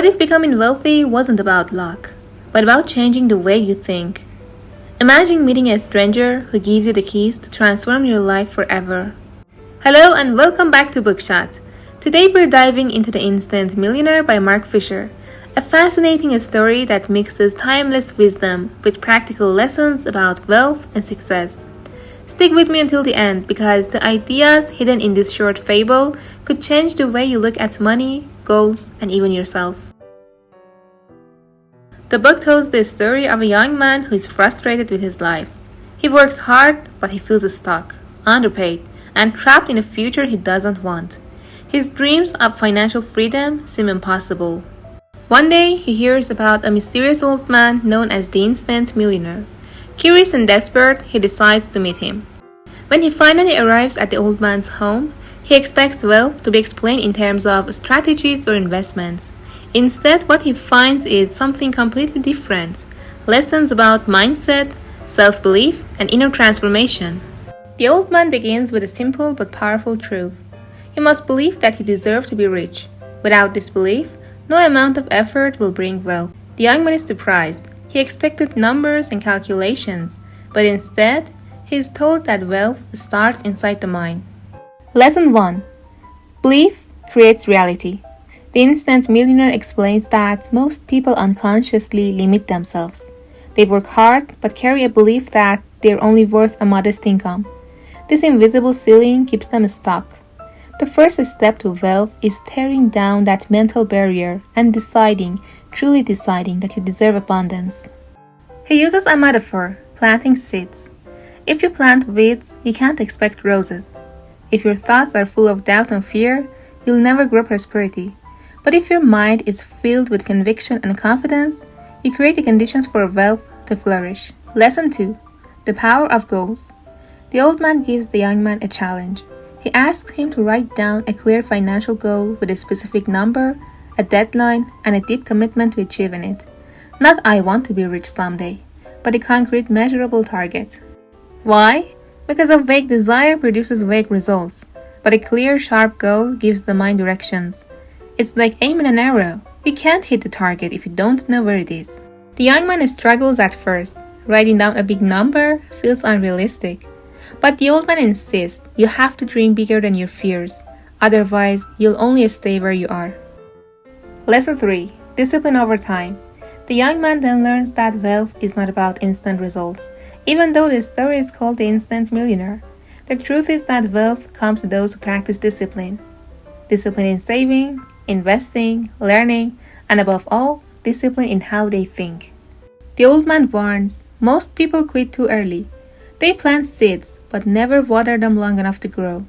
What if becoming wealthy wasn't about luck, but about changing the way you think? Imagine meeting a stranger who gives you the keys to transform your life forever. Hello and welcome back to Bookshot. Today we're diving into The Instant Millionaire by Mark Fisher, a fascinating story that mixes timeless wisdom with practical lessons about wealth and success. Stick with me until the end because the ideas hidden in this short fable could change the way you look at money, goals, and even yourself. The book tells the story of a young man who is frustrated with his life. He works hard, but he feels stuck, underpaid, and trapped in a future he doesn't want. His dreams of financial freedom seem impossible. One day, he hears about a mysterious old man known as the Instant Millionaire. Curious and desperate, he decides to meet him. When he finally arrives at the old man's home, he expects wealth to be explained in terms of strategies or investments. Instead, what he finds is something completely different: lessons about mindset, self-belief, and inner transformation. The old man begins with a simple but powerful truth. You must believe that you deserve to be rich. Without this belief, no amount of effort will bring wealth. The young man is surprised. He expected numbers and calculations, but instead, he is told that wealth starts inside the mind. Lesson 1. Belief creates reality. The Instant Millionaire explains that most people unconsciously limit themselves. They work hard but carry a belief that they're only worth a modest income. This invisible ceiling keeps them stuck. The first step to wealth is tearing down that mental barrier and truly deciding that you deserve abundance. He uses a metaphor, planting seeds. If you plant weeds, you can't expect roses. If your thoughts are full of doubt and fear, you'll never grow prosperity. But if your mind is filled with conviction and confidence, you create the conditions for wealth to flourish. Lesson 2. The power of goals. The old man gives the young man a challenge. He asks him to write down a clear financial goal with a specific number, a deadline, and a deep commitment to achieving it. Not "I want to be rich someday," but a concrete measurable target. Why? Because a vague desire produces vague results, but a clear, sharp goal gives the mind directions. It's like aiming an arrow. You can't hit the target if you don't know where it is. The young man struggles at first. Writing down a big number feels unrealistic. But the old man insists you have to dream bigger than your fears. Otherwise, you'll only stay where you are. Lesson 3. Discipline over time. The young man then learns that wealth is not about instant results. Even though the story is called The Instant Millionaire, the truth is that wealth comes to those who practice discipline. Discipline in saving, investing, learning, and above all, discipline in how they think. The old man warns, most people quit too early. They plant seeds, but never water them long enough to grow.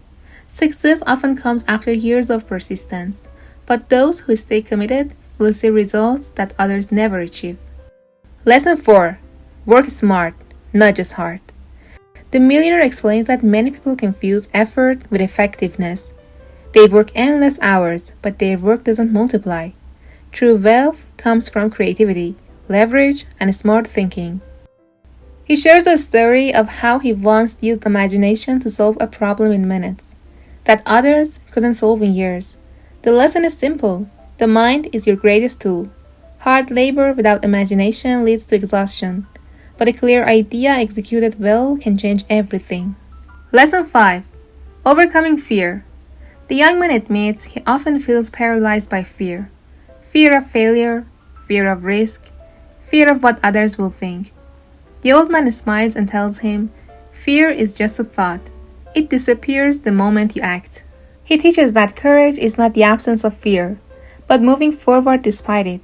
Success often comes after years of persistence, but those who stay committed will see results that others never achieve. Lesson 4. Work smart, not just hard. The millionaire explains that many people confuse effort with effectiveness. They work endless hours, but their work doesn't multiply. True wealth comes from creativity, leverage, and smart thinking. He shares a story of how he once used imagination to solve a problem in minutes that others couldn't solve in years. The lesson is simple. The mind is your greatest tool. Hard labor without imagination leads to exhaustion, but a clear idea executed well can change everything. Lesson 5. Overcoming fear. The young man admits he often feels paralyzed by fear. Fear of failure, fear of risk, fear of what others will think. The old man smiles and tells him, fear is just a thought. It disappears the moment you act. He teaches that courage is not the absence of fear, but moving forward despite it.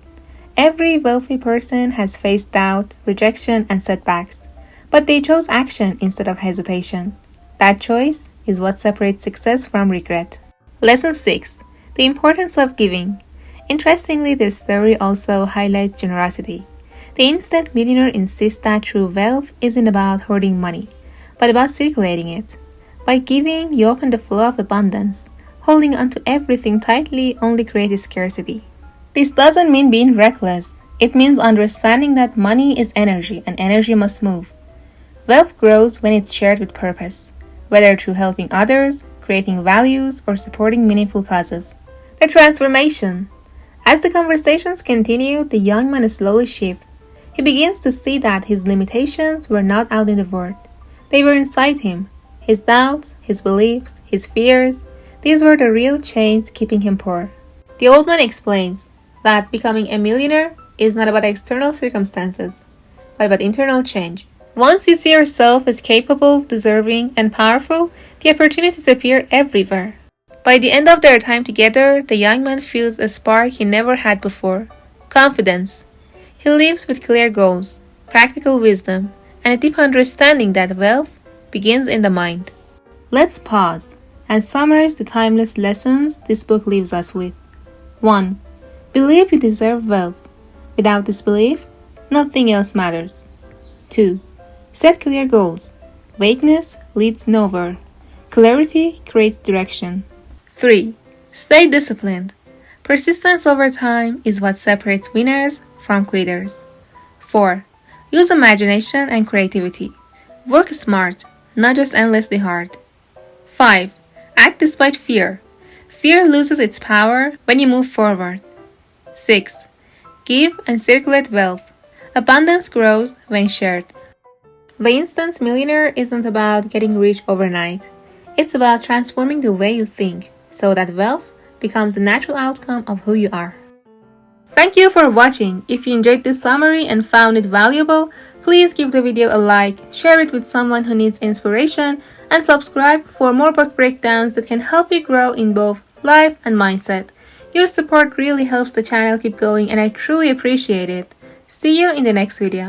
Every wealthy person has faced doubt, rejection, and setbacks, but they chose action instead of hesitation. That choice is what separates success from regret. Lesson 6. The importance of giving. Interestingly, this story also highlights generosity. The Instant Millionaire insists that true wealth isn't about hoarding money, but about circulating it. By giving, you open the flow of abundance. Holding onto everything tightly only creates scarcity. This doesn't mean being reckless. It means understanding that money is energy and energy must move. Wealth grows when it's shared with purpose, whether through helping others, creating values, or supporting meaningful causes. The transformation. As the conversations continue, the young man slowly shifts. He begins to see that his limitations were not out in the world. They were inside him. His doubts, his beliefs, his fears, these were the real chains keeping him poor. The old man explains that becoming a millionaire is not about external circumstances, but about internal change. Once you see yourself as capable, deserving, and powerful, the opportunities appear everywhere. By the end of their time together, the young man feels a spark he never had before: confidence. He lives with clear goals, practical wisdom, and a deep understanding that wealth begins in the mind. Let's pause and summarize the timeless lessons this book leaves us with. 1. Believe you deserve wealth. Without this belief, nothing else matters. 2. Set clear goals. Vagueness leads nowhere. Clarity creates direction. 3. Stay disciplined. Persistence over time is what separates winners from quitters. 4. Use imagination and creativity. Work smart, not just endlessly hard. 5. Act despite fear. Fear loses its power when you move forward. 6. Give and circulate wealth. Abundance grows when shared. The Instant Millionaire isn't about getting rich overnight. It's about transforming the way you think so that wealth becomes a natural outcome of who you are. Thank you for watching. If you enjoyed this summary and found it valuable, please give the video a like, share it with someone who needs inspiration, and subscribe for more book breakdowns that can help you grow in both life and mindset. Your support really helps the channel keep going and I truly appreciate it. See you in the next video.